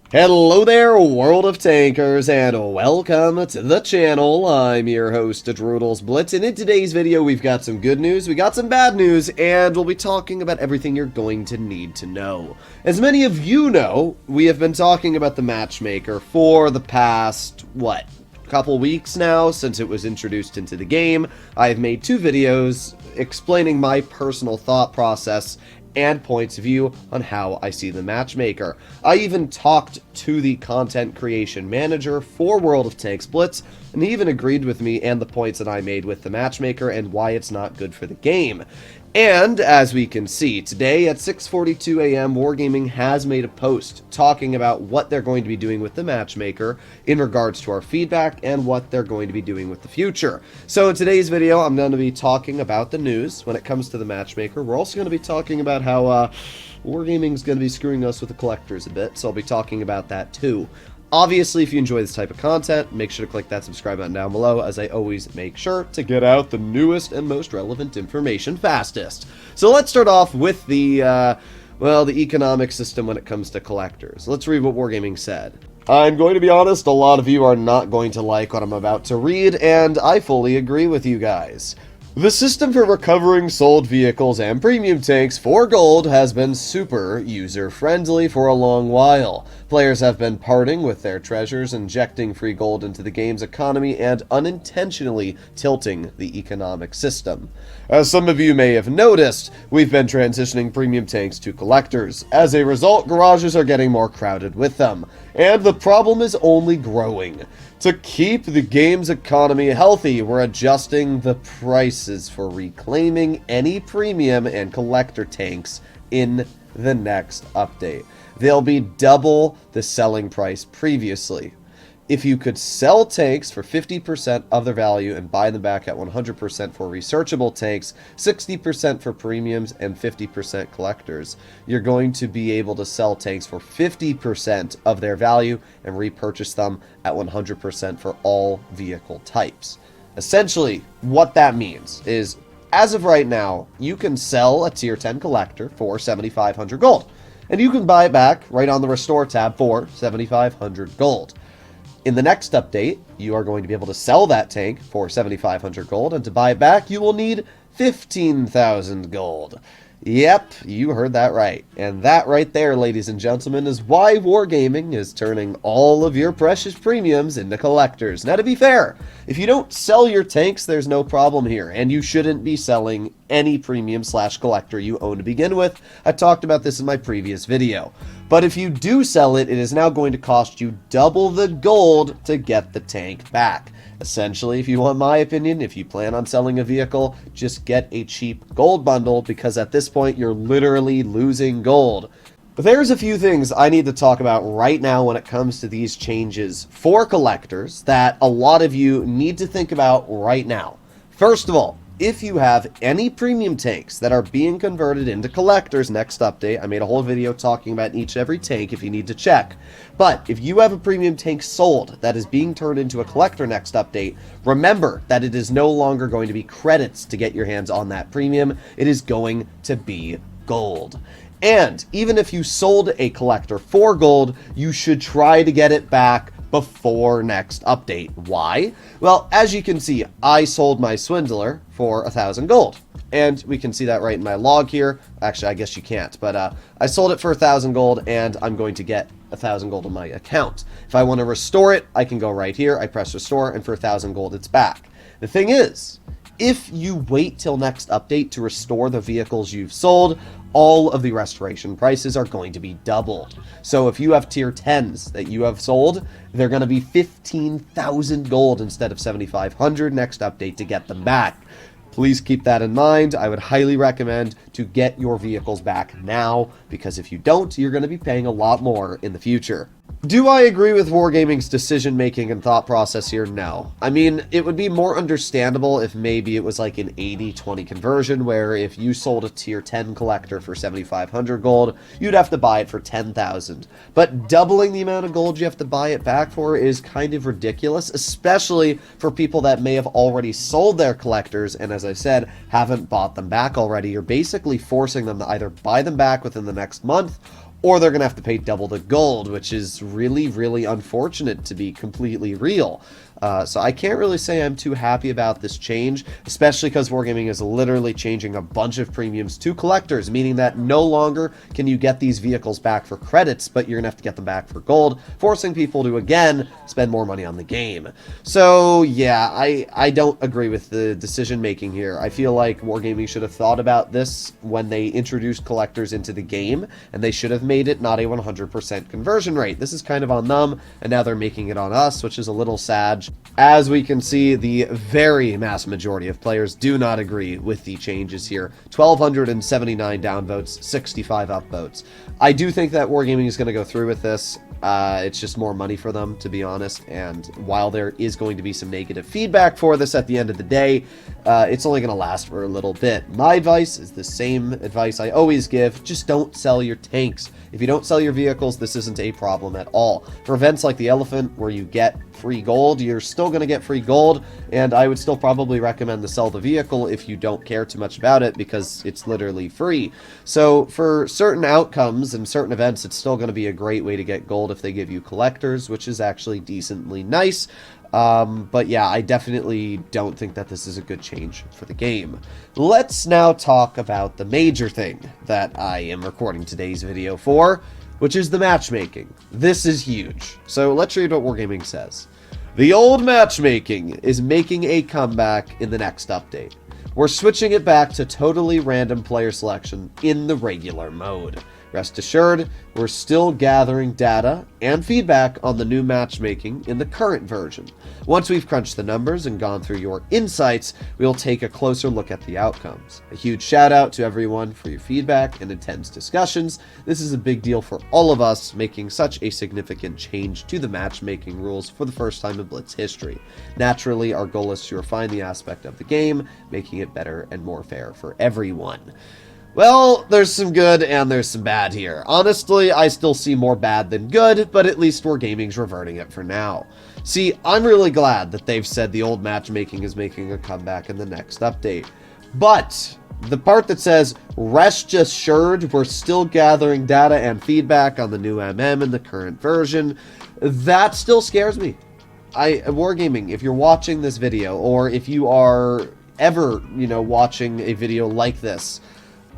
Hello there, World of Tankers, and welcome to the channel. I'm your host, World of Blitz, and in today's video we've got some good news, we got some bad news, and we'll be talking about everything you're going to need to know. As many of you know, we have been talking about the Matchmaker for the past, couple weeks now since it was introduced into the game. I've made 2 videos explaining my personal thought process and points of view on how I see the Matchmaker. I even talked to the content creation manager for World of Tanks Blitz, and he even agreed with me and the points that I made with the Matchmaker and why it's not good for the game. And, as we can see, today at 6:42 a.m., Wargaming has made a post talking about what they're going to be doing with the Matchmaker in regards to our feedback and what they're going to be doing with the future. So in today's video, I'm going to be talking about the news when it comes to the Matchmaker. We're also going to be talking about how Wargaming's going to be screwing us with the collectors a bit, so I'll be talking about that too. Obviously, if you enjoy this type of content, make sure to click that subscribe button down below, as I always make sure to get out the newest and most relevant information fastest. So let's start off with the economic system when it comes to collectors. Let's read what Wargaming said. I'm going to be honest, a lot of you are not going to like what I'm about to read, and I fully agree with you guys. The system for recovering sold vehicles and premium tanks for gold has been super user-friendly for a long while. Players have been parting with their treasures, injecting free gold into the game's economy, and unintentionally tilting the economic system. As some of you may have noticed, we've been transitioning premium tanks to collectors. As a result, garages are getting more crowded with them, and the problem is only growing. To keep the game's economy healthy, we're adjusting the prices for reclaiming any premium and collector tanks in the next update. They'll be double the selling price previously. If you could sell tanks for 50% of their value and buy them back at 100% for researchable tanks, 60% for premiums, and 50% collectors, you're going to be able to sell tanks for 50% of their value and repurchase them at 100% for all vehicle types. Essentially, what that means is, as of right now, you can sell a tier 10 collector for 7,500 gold, and you can buy it back right on the restore tab for 7,500 gold. In the next update, you are going to be able to sell that tank for 7,500 gold, and to buy it back, you will need 15,000 gold. Yep, you heard that right. And that right there, ladies and gentlemen, is why Wargaming is turning all of your precious premiums into collectors. Now, to be fair, if you don't sell your tanks, there's no problem here, and you shouldn't be selling any premium/collector you own to begin with. I talked about this in my previous video. But if you do sell it, it is now going to cost you double the gold to get the tank back. Essentially, if you want my opinion, if you plan on selling a vehicle, just get a cheap gold bundle, because at this point you're literally losing gold. But there's a few things I need to talk about right now when it comes to these changes for collectors that a lot of you need to think about right now. First of all, if you have any premium tanks that are being converted into collectors next update, I made a whole video talking about each and every tank if you need to check. But if you have a premium tank sold that is being turned into a collector next update, remember that it is no longer going to be credits to get your hands on that premium. It is going to be gold. And even if you sold a collector for gold, you should try to get it back before next update. Why? Well, as you can see, I sold my Swindler for 1,000 gold. And we can see that right in my log here. Actually, I guess you can't, but I sold it for 1,000 gold, and I'm going to get 1,000 gold on my account. If I want to restore it, I can go right here, I press restore, and for 1,000 gold, it's back. The thing is, if you wait till next update to restore the vehicles you've sold, all of the restoration prices are going to be doubled. So if you have tier 10s that you have sold, they're going to be 15,000 gold instead of 7,500 next update to get them back. Please keep that in mind. I would highly recommend to get your vehicles back now, because if you don't, you're going to be paying a lot more in the future. Do I agree with Wargaming's decision-making and thought process here? No. I mean, it would be more understandable if maybe it was like an 80-20 conversion, where if you sold a tier 10 collector for 7,500 gold, you'd have to buy it for 10,000. But doubling the amount of gold you have to buy it back for is kind of ridiculous, especially for people that may have already sold their collectors and, as I said, haven't bought them back already. You're basically forcing them to either buy them back within the next month or they're going to have to pay double the gold, which is really, really unfortunate, to be completely real. So I can't really say I'm too happy about this change, especially because Wargaming is literally changing a bunch of premiums to collectors, meaning that no longer can you get these vehicles back for credits, but you're going to have to get them back for gold, forcing people to, again, spend more money on the game. So, yeah, I don't agree with the decision making here. I feel like Wargaming should have thought about this when they introduced collectors into the game, and they should have made it not a 100% conversion rate. This is kind of on them, and now they're making it on us, which is a little sad. As we can see, the very mass majority of players do not agree with the changes here. 1,279 downvotes, 65 upvotes. I do think that Wargaming is going to go through with this. It's just more money for them, to be honest, and while there is going to be some negative feedback for this at the end of the day, it's only going to last for a little bit. My advice is the same advice I always give: just don't sell your tanks. If you don't sell your vehicles, this isn't a problem at all. For events like the Elephant, where you get free gold, you're still going to get free gold, and I would still probably recommend to sell the vehicle if you don't care too much about it, because it's literally free. So for certain outcomes and certain events, it's still going to be a great way to get gold if they give you collectors, which is actually decently nice. But yeah, I definitely don't think that this is a good change for the game. Let's now talk about the major thing that I am recording today's video for, which is the matchmaking. This is huge. So let's read what Wargaming says. The old matchmaking is making a comeback in the next update. We're switching it back to totally random player selection in the regular mode. Rest assured, we're still gathering data and feedback on the new matchmaking in the current version. Once we've crunched the numbers and gone through your insights, we'll take a closer look at the outcomes. A huge shout out to everyone for your feedback and intense discussions. This is a big deal for all of us, making such a significant change to the matchmaking rules for the first time in Blitz history. Naturally, our goal is to refine the aspect of the game, making it better and more fair for everyone. Well, there's some good and there's some bad here. Honestly, I still see more bad than good, but at least Wargaming's reverting it for now. See, I'm really glad that they've said the old matchmaking is making a comeback in the next update. But the part that says, rest assured, we're still gathering data and feedback on the new MM in the current version, that still scares me. Wargaming, if you're watching this video, or if you are ever, watching a video like this,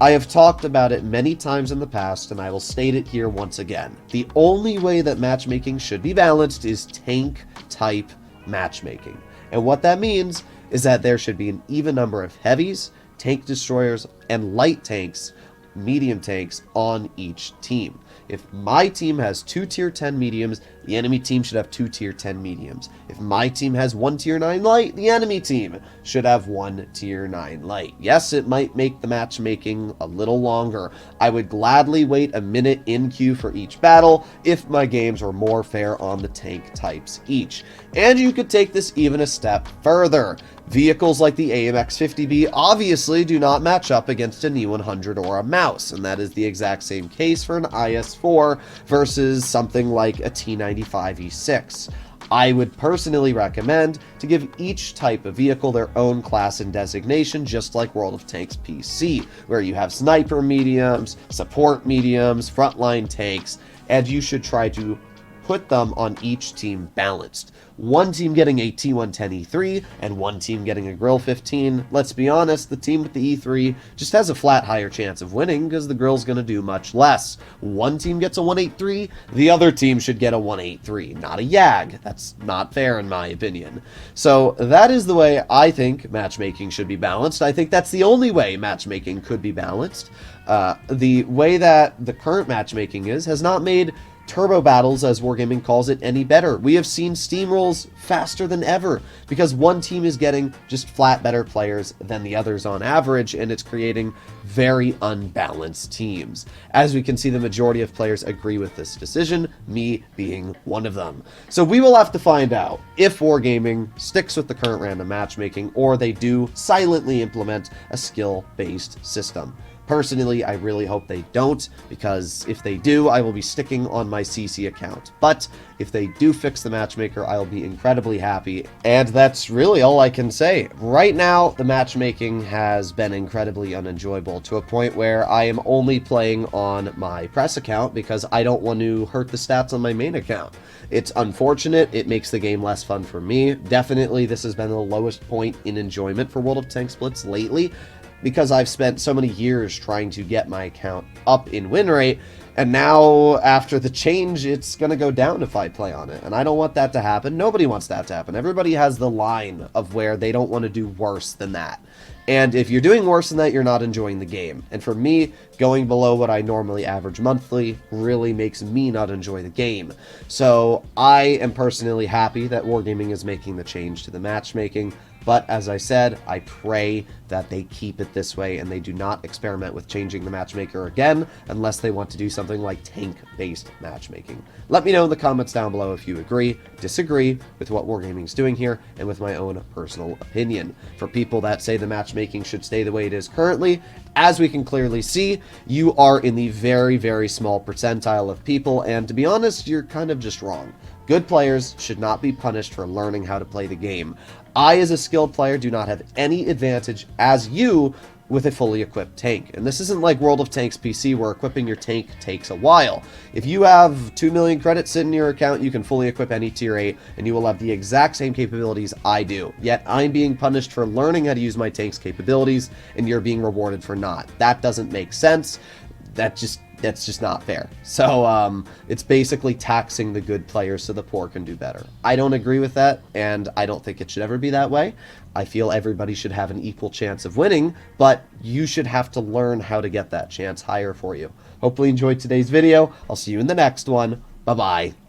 I have talked about it many times in the past, and I will state it here once again. The only way that matchmaking should be balanced is tank-type matchmaking. And what that means is that there should be an even number of heavies, tank destroyers, and light tanks, medium tanks, on each team. If my team has 2 tier 10 mediums, the enemy team should have 2 tier 10 mediums. If my team has 1 tier 9 light, the enemy team should have 1 tier 9 light. Yes, it might make the matchmaking a little longer. I would gladly wait a minute in queue for each battle if my games were more fair on the tank types each. And you could take this even a step further. Vehicles like the AMX-50B obviously do not match up against an E100 or a Mouse, and that is the exact same case for an IS-4 versus something like a T95E6. I would personally recommend to give each type of vehicle their own class and designation, just like World of Tanks PC, where you have sniper mediums, support mediums, frontline tanks, and you should try to put them on each team balanced. One team getting a T110E3 and one team getting a Grill 15. Let's be honest, the team with the E3 just has a flat higher chance of winning because the Grill's going to do much less. One team gets a 183, the other team should get a 183, not a YAG. That's not fair in my opinion. So that is the way I think matchmaking should be balanced. I think that's the only way matchmaking could be balanced. The way that the current matchmaking has not made turbo battles, as Wargaming calls it, any better. We have seen steamrolls faster than ever because one team is getting just flat better players than the others on average, and it's creating very unbalanced teams. As we can see, the majority of players agree with this decision, me being one of them. So we will have to find out if Wargaming sticks with the current random matchmaking or they do silently implement a skill-based system. Personally, I really hope they don't, because if they do, I will be sticking on my CC account. But if they do fix the matchmaker, I'll be incredibly happy, and that's really all I can say. Right now, the matchmaking has been incredibly unenjoyable, to a point where I am only playing on my press account because I don't want to hurt the stats on my main account. It's unfortunate, it makes the game less fun for me. Definitely, this has been the lowest point in enjoyment for World of Tanks Blitz lately, because I've spent so many years trying to get my account up in win rate, and now, after the change, it's going to go down if I play on it, and I don't want that to happen. Nobody wants that to happen. Everybody has the line of where they don't want to do worse than that. And if you're doing worse than that, you're not enjoying the game. And for me, going below what I normally average monthly really makes me not enjoy the game. So I am personally happy that Wargaming is making the change to the matchmaking. But as I said, I pray that they keep it this way and they do not experiment with changing the matchmaker again unless they want to do something like tank-based matchmaking. Let me know in the comments down below if you agree, disagree with what Wargaming's doing here, and with my own personal opinion. For people that say the matchmaking should stay the way it is currently, as we can clearly see, you are in the very, very small percentile of people, and to be honest, you're kind of just wrong. Good players should not be punished for learning how to play the game. I, as a skilled player, do not have any advantage as you with a fully equipped tank. And this isn't like World of Tanks PC, where equipping your tank takes a while. If you have 2 million credits sitting in your account, you can fully equip any tier 8, and you will have the exact same capabilities I do. Yet I'm being punished for learning how to use my tank's capabilities, and you're being rewarded for not. That doesn't make sense. That's just not fair. So it's basically taxing the good players so the poor can do better. I don't agree with that, and I don't think it should ever be that way. I feel everybody should have an equal chance of winning, but you should have to learn how to get that chance higher for you. Hopefully you enjoyed today's video. I'll see you in the next one. Bye-bye.